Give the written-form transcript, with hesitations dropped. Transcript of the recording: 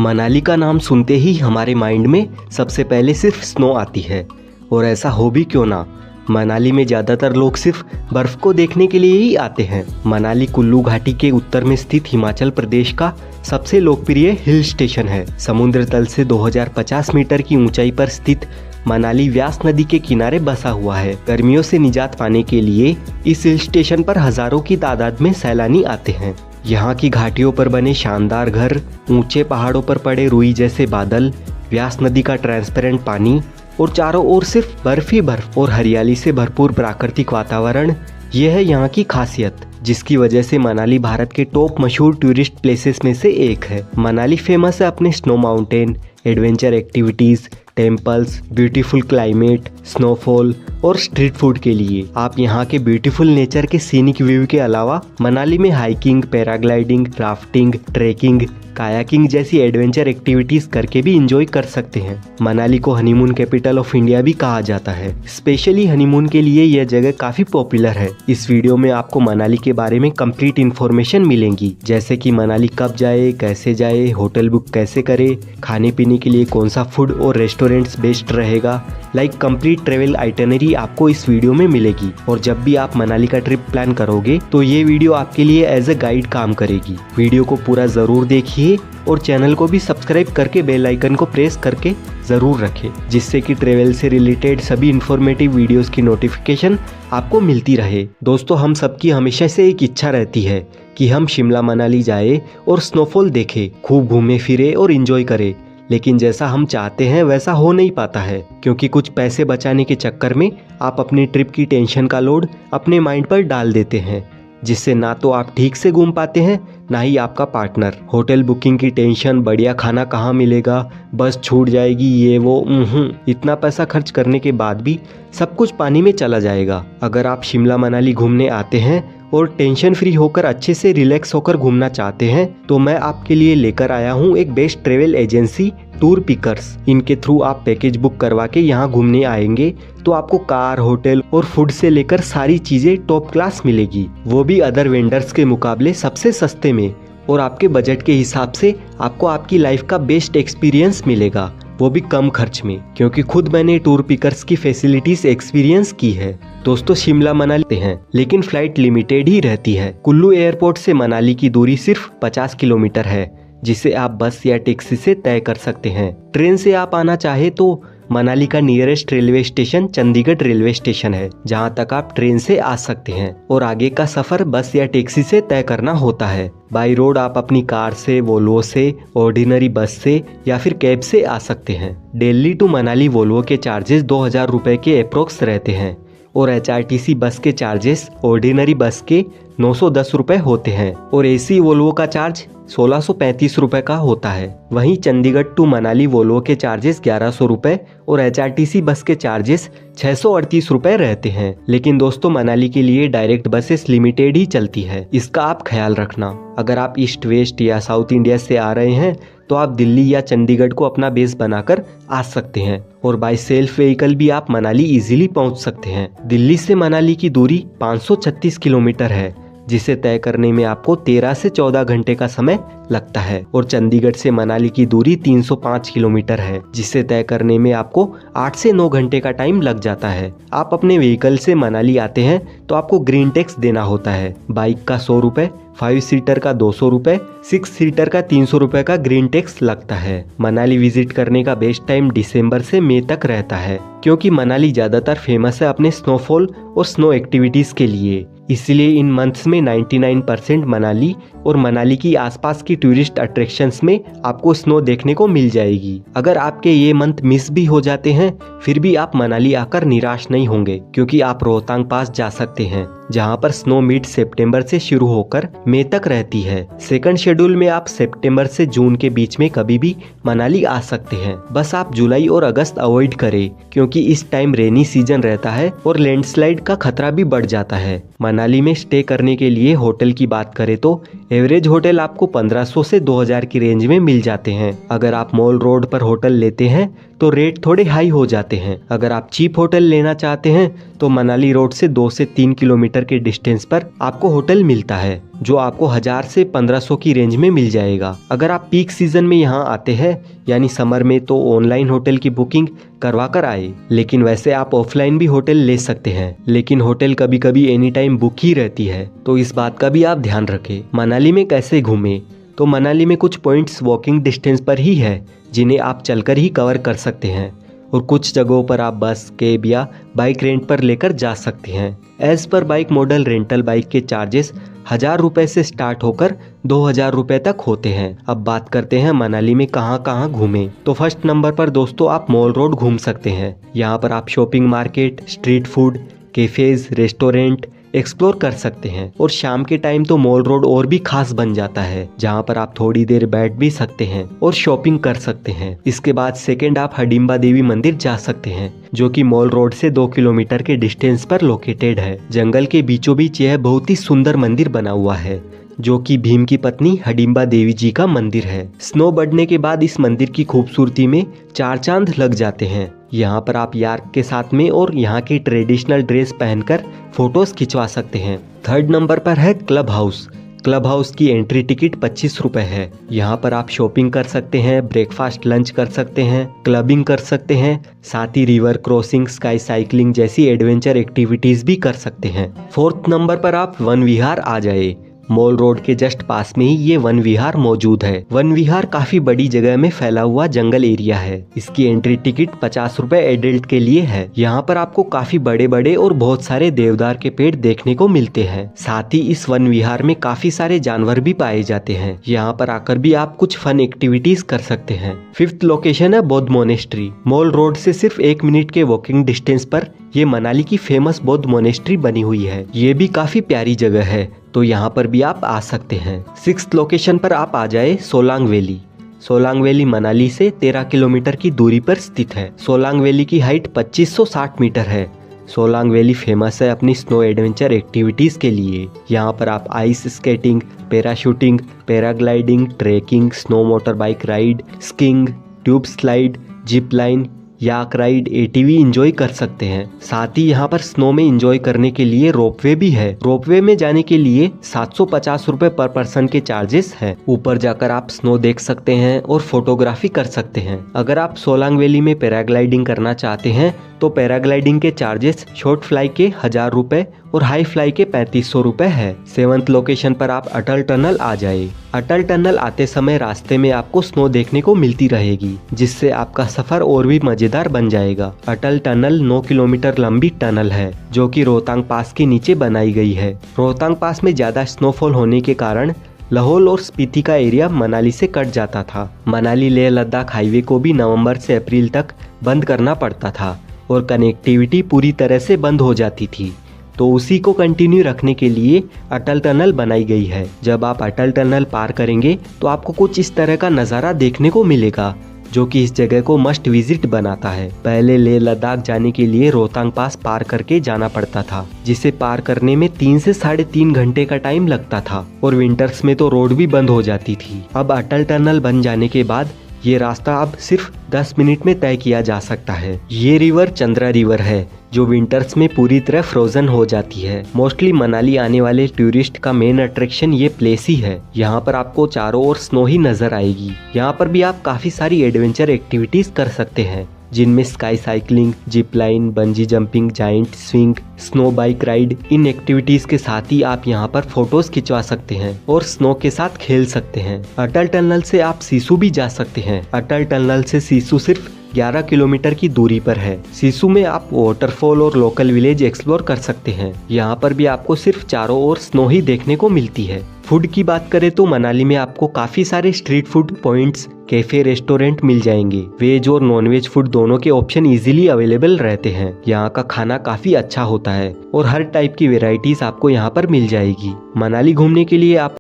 मनाली का नाम सुनते ही हमारे माइंड में सबसे पहले सिर्फ स्नो आती है। और ऐसा हो भी क्यों ना, मनाली में ज़्यादातर लोग सिर्फ बर्फ़ को देखने के लिए ही आते हैं। मनाली कुल्लू घाटी के उत्तर में स्थित हिमाचल प्रदेश का सबसे लोकप्रिय हिल स्टेशन है। समुद्र तल से 2050 मीटर की ऊंचाई पर स्थित मनाली व्यास नदी के किनारे बसा हुआ है। गर्मियों से निजात पाने के लिए इस हिल स्टेशन पर हजारों की तादाद में सैलानी आते हैं। यहाँ की घाटियों पर बने शानदार घर, ऊंचे पहाड़ों पर पड़े रुई जैसे बादल, व्यास नदी का ट्रांसपेरेंट पानी और चारों ओर सिर्फ बर्फ ही बर्फ और हरियाली से भरपूर प्राकृतिक वातावरण, यह है यहाँ की खासियत, जिसकी वजह से मनाली भारत के टॉप मशहूर टूरिस्ट प्लेसेस में से एक है। मनाली फेमस है अपने snow mountain, adventure activities, temples, beautiful climate, snowfall और स्ट्रीट फूड के लिए। आप यहाँ के ब्यूटीफुल नेचर के सीनिक व्यू के अलावा मनाली में hiking, paragliding, rafting, trekking, kayaking जैसी एडवेंचर एक्टिविटीज करके भी एंजॉय कर सकते हैं। मनाली को हनीमून कैपिटल ऑफ इंडिया भी कहा जाता है। स्पेशली हनीमून के लिए यह जगह काफी पॉपुलर है। इस वीडियो में आपको मनाली के बारे में कंप्लीट इन्फॉर्मेशन मिलेंगी, जैसे कि मनाली कब जाए, कैसे जाए, होटल बुक कैसे करे, खाने पीने के लिए कौन सा फूड और रेस्टोरेंट्स बेस्ट रहेगा। लाइक कंप्लीट ट्रेवल आइटनरी आपको इस वीडियो में मिलेगी। और जब भी आप मनाली का ट्रिप प्लान करोगे तो ये वीडियो आपके लिए एज ए गाइड काम करेगी। वीडियो को पूरा जरूर देखिए और चैनल को भी सब्सक्राइब करके बेल आइकन को प्रेस करके ज़रूर रखें, जिससे कि ट्रेवल से रिलेटेड सभी इन्फॉर्मेटिव वीडियोस की नोटिफिकेशन आपको मिलती रहे। दोस्तों, हम सबकी हमेशा से एक इच्छा रहती है कि हम शिमला मनाली जाए और स्नोफॉल देखें, खूब घूमे फिरे और इंजॉय करें। लेकिन जैसा हम चाहते हैं वैसा हो नहीं पाता है, क्योंकि कुछ पैसे बचाने के चक्कर में आप अपनी ट्रिप की टेंशन का लोड अपने माइंड पर डाल देते हैं, जिससे ना तो आप ठीक से घूम पाते हैं ना ही आपका पार्टनर। होटल बुकिंग की टेंशन, बढ़िया खाना कहाँ मिलेगा, बस छूट जाएगी, ये वो, इतना पैसा खर्च करने के बाद भी सब कुछ पानी में चला जाएगा। अगर आप शिमला मनाली घूमने आते हैं और टेंशन फ्री होकर अच्छे से रिलैक्स होकर घूमना चाहते हैं तो मैं आपके लिए लेकर आया हूँ एक best travel agency, tour pickers. इनके थ्रू आप पैकेज बुक करवा के यहाँ घूमने आएंगे तो आपको कार, होटल और फूड से लेकर सारी चीजें टॉप क्लास मिलेगी, वो भी अदर वेंडर्स के मुकाबले सबसे सस्ते में, और आपके बजट के हिसाब से आपको आपकी लाइफ का बेस्ट एक्सपीरियंस मिलेगा, वो भी कम खर्च में, क्योंकि खुद मैंने टूर पिकर्स की फैसिलिटीज एक्सपीरियंस की है। दोस्तों, शिमला मनाली हैं, लेकिन फ्लाइट लिमिटेड ही रहती है। कुल्लू एयरपोर्ट से मनाली की दूरी सिर्फ 50 किलोमीटर है, जिसे आप बस या टैक्सी से तय कर सकते हैं। ट्रेन से आप आना चाहे तो मनाली का nearest railway station Chandigarh railway station है, जहां तक आप ट्रेन से आ सकते हैं, और आगे का सफर बस या टैक्सी से तय करना होता है। बाई रोड आप अपनी कार से, वोल्वो से, ऑर्डिनरी बस से या फिर कैब से आ सकते हैं। दिल्ली टू मनाली वोल्वो के चार्जेस 2000 रुपए के अप्रोक्स रहते हैं, और HRTC बस के चार्जेस ऑर्डिनरी बस के 910 रुपए होते हैं, और AC वोल्वो का चार्ज 1635 रुपए का होता है। वहीं चंडीगढ़ टू मनाली वोल्वो के चार्जेस 1100 रुपए और HRTC बस के चार्जेस 638 रुपए रहते हैं। लेकिन दोस्तों, मनाली के लिए डायरेक्ट बसेस लिमिटेड ही चलती है, इसका आप ख्याल रखना। अगर आप ईस्ट, वेस्ट या साउथ इंडिया से आ रहे हैं तो आप दिल्ली या चंडीगढ़ को अपना बेस बनाकर आ सकते हैं, और बाय सेल्फ व्हीकल भी आप मनाली इजीली पहुंच सकते हैं। दिल्ली से मनाली की दूरी 536 किलोमीटर है, जिसे तय करने में आपको 13 से 14 घंटे का समय लगता है, और चंडीगढ़ से मनाली की दूरी 305 किलोमीटर है, जिसे तय करने में आपको 8 से 9 घंटे का टाइम लग जाता है। आप अपने व्हीकल से मनाली आते हैं तो आपको ग्रीन टैक्स देना होता है। बाइक का 100 रुपए, 5 सीटर का 200 रुपए, 6 सीटर का 300 रुपए का ग्रीन टैक्स लगता है। मनाली विजिट करने का बेस्ट टाइम दिसंबर से मई तक रहता है, क्योंकि मनाली ज्यादातर फेमस है अपने स्नोफॉल और स्नो एक्टिविटीज के लिए। इसलिए इन मंथ्स में 99% मनाली और मनाली की आसपास की टूरिस्ट अट्रैक्शंस में आपको स्नो देखने को मिल जाएगी। अगर आपके ये मंथ मिस भी हो जाते हैं फिर भी आप मनाली आकर निराश नहीं होंगे, क्योंकि आप रोहतांग पास जा सकते हैं, जहां पर स्नो मिड सितंबर से शुरू होकर मई तक रहती है। सेकंड शेड्यूल में आप सितंबर से जून के बीच में कभी भी मनाली आ सकते हैं। बस आप जुलाई और अगस्त अवॉइड करें, क्योंकि इस टाइम रेनी सीजन रहता है और लैंडस्लाइड का खतरा भी बढ़ जाता है। मनाली में स्टे करने के लिए होटल की बात करें तो एवरेज होटल आपको 1500 से 2000 की रेंज में मिल जाते हैं। अगर आप मॉल रोड पर होटल लेते हैं तो रेट थोड़े हाई हो जाते हैं। अगर आप चीप होटल लेना चाहते हैं तो मनाली रोड से 2 से 3 किलोमीटर किलोमीटर के डिस्टेंस पर आपको होटल मिलता है, जो आपको 1000 से 1500 की रेंज में मिल जाएगा। अगर आप पीक सीजन में यहाँ आते हैं यानी समर में, तो ऑनलाइन होटल की बुकिंग करवा कर आए। लेकिन वैसे आप ऑफलाइन भी होटल ले सकते हैं, लेकिन होटल कभी कभी एनी टाइम बुक ही रहती है, तो इस बात का भी आप ध्यान रखें। मनाली में कैसे घूमें? तो मनाली में कुछ पॉइंट्स वॉकिंग डिस्टेंस पर ही है, जिन्हें आप चलकर ही कवर कर सकते हैं, और कुछ जगहों पर आप बस, कैब या बाइक रेंट पर लेकर जा सकते हैं। As per bike model rental bike के चार्जेस 1000 रुपये से स्टार्ट होकर 2000 रुपये तक होते हैं। अब बात करते हैं मनाली में कहाँ कहाँ घूमें। तो फर्स्ट नंबर पर दोस्तों आप मॉल रोड घूम सकते हैं। यहाँ पर आप shopping market, street food, cafes, restaurant explore कर सकते हैं। और शाम के टाइम तो मॉल रोड और भी खास बन जाता है, जहाँ पर आप थोड़ी देर बैठ भी सकते हैं और शॉपिंग कर सकते हैं। इसके बाद सेकंड आप हडिम्बा देवी मंदिर जा सकते हैं, जो कि मॉल रोड से 2 किलोमीटर के डिस्टेंस पर लोकेटेड है। जंगल के बीचों बीच यह बहुत ही सुंदर मंदिर बना हुआ है, जो कि भीम की पत्नी हडिम्बा देवी जी का मंदिर है। स्नो बढ़ने के बाद इस मंदिर की खूबसूरती में 4 चांद लग जाते हैं। यहाँ पर आप यार्क के साथ में और यहाँ की ट्रेडिशनल ड्रेस पहनकर फोटोज खिंचवा सकते हैं। थर्ड नंबर पर है क्लब हाउस। क्लब हाउस की एंट्री टिकट 25 रुपए है। यहाँ पर आप शॉपिंग कर सकते हैं, ब्रेकफास्ट लंच कर सकते हैं, क्लबिंग कर सकते हैं, साथ ही रिवर क्रॉसिंग, स्काई साइकिलिंग जैसी एडवेंचर एक्टिविटीज भी कर सकते हैं। फोर्थ नंबर पर आप वन विहार आ जाए। मॉल रोड के जस्ट पास में ही ये वन विहार मौजूद है। वन विहार काफी बड़ी जगह में फैला हुआ जंगल एरिया है। इसकी एंट्री टिकट 50 रुपए एडल्ट के लिए है। यहाँ पर आपको काफी बड़े बड़े और बहुत सारे देवदार के पेड़ देखने को मिलते हैं। साथ ही इस वन विहार में काफी सारे जानवर भी पाए जाते हैं। यहाँ पर आकर भी आप कुछ फन एक्टिविटीज कर सकते हैं। फिफ्थ लोकेशन है बौद्ध मोनेस्ट्री। मॉल रोड से सिर्फ 1 मिनट के वॉकिंग डिस्टेंस पर ये मनाली की फेमस बौद्ध मोनेस्ट्री बनी हुई है। ये भी काफी प्यारी जगह है, तो यहाँ पर भी आप आ सकते हैं। सिक्स्थ लोकेशन पर आप आ जाए सोलांग वैली। सोलांग वैली मनाली से 13 किलोमीटर की दूरी पर स्थित है। सोलांग वैली की हाइट 2560 मीटर है। सोलांग वैली फेमस है अपनी स्नो एडवेंचर एक्टिविटीज के लिए। यहाँ पर आप ice skating, parachuting, paragliding, trekking, snow motor bike ride, skiing, tube slide, zip line, yak ride, ATV enjoy कर सकते हैं। साथ ही यहाँ पर स्नो में एंजॉय करने के लिए रोपवे भी है। रोपवे में जाने के लिए 750 रुपए पर पर्सन के चार्जेस हैं। ऊपर जाकर आप स्नो देख सकते हैं और फोटोग्राफी कर सकते हैं। अगर आप सोलांग वैली में पैराग्लाइडिंग करना चाहते हैं तो पैराग्लाइडिंग के चार्जेस शॉर्ट फ्लाई के 1000 रुपए और हाई फ्लाई के 3500 रुपए है। 7th लोकेशन पर आप अटल टनल आ जाए। अटल टनल आते समय रास्ते में आपको स्नो देखने को मिलती रहेगी, जिससे आपका सफर और भी मजेदार बन जाएगा। अटल टनल 9 किलोमीटर लंबी टनल है, जो कि रोहतांग पास के नीचे बनाई गई है। रोहतांग पास में ज्यादा स्नोफॉल होने के कारण लाहौल और स्पीति का एरिया मनाली से कट जाता था। मनाली लेह लद्दाख हाईवे को भी नवंबर से अप्रैल तक बंद करना पड़ता था और कनेक्टिविटी पूरी तरह से बंद हो जाती थी। तो उसी को कंटिन्यू रखने के लिए अटल टनल बनाई गई है। जब आप अटल टनल पार करेंगे तो आपको कुछ इस तरह का नज़ारा देखने को मिलेगा, जो कि इस जगह को मस्ट विजिट बनाता है। पहले लेह लद्दाख जाने के लिए रोहतांग पास पार करके जाना पड़ता था, जिसे पार करने में 3 से 3.5 घंटे का टाइम लगता था, और विंटर्स में तो रोड भी बंद हो जाती थी। अब अटल टनल बन जाने के बाद ये रास्ता अब सिर्फ 10 मिनट में तय किया जा सकता है। ये रिवर चंद्रा रिवर है, जो विंटर्स में पूरी तरह फ्रोजन हो जाती है। मोस्टली मनाली आने वाले टूरिस्ट का मेन अट्रैक्शन ये प्लेस ही है। यहाँ पर आपको चारों ओर स्नो ही नजर आएगी। यहाँ पर भी आप काफी सारी एडवेंचर एक्टिविटीज कर सकते हैं, जिनमें sky cycling, zip line, bungee jumping, giant swing, snow bike ride. इन एक्टिविटीज के साथ ही आप यहाँ पर फोटोज खिंचवा सकते हैं और स्नो के साथ खेल सकते हैं। अटल टनल से आप सीसू भी जा सकते हैं। अटल टनल से सीसू सिर्फ 11 किलोमीटर की दूरी पर है। सीसू में आप वाटरफॉल और लोकल विलेज एक्सप्लोर कर सकते हैं। यहाँ पर भी आपको सिर्फ चारों ओर स्नो ही देखने को मिलती है। फूड की बात करें तो मनाली में आपको काफी सारे street food points, cafe, restaurant मिल जाएंगे। वेज और नॉन वेज फूड दोनों के ऑप्शन इजीली अवेलेबल रहते हैं। यहाँ का खाना काफी अच्छा होता है और हर टाइप की वेराइटीज आपको यहाँ पर मिल जाएगी। मनाली घूमने के लिए आप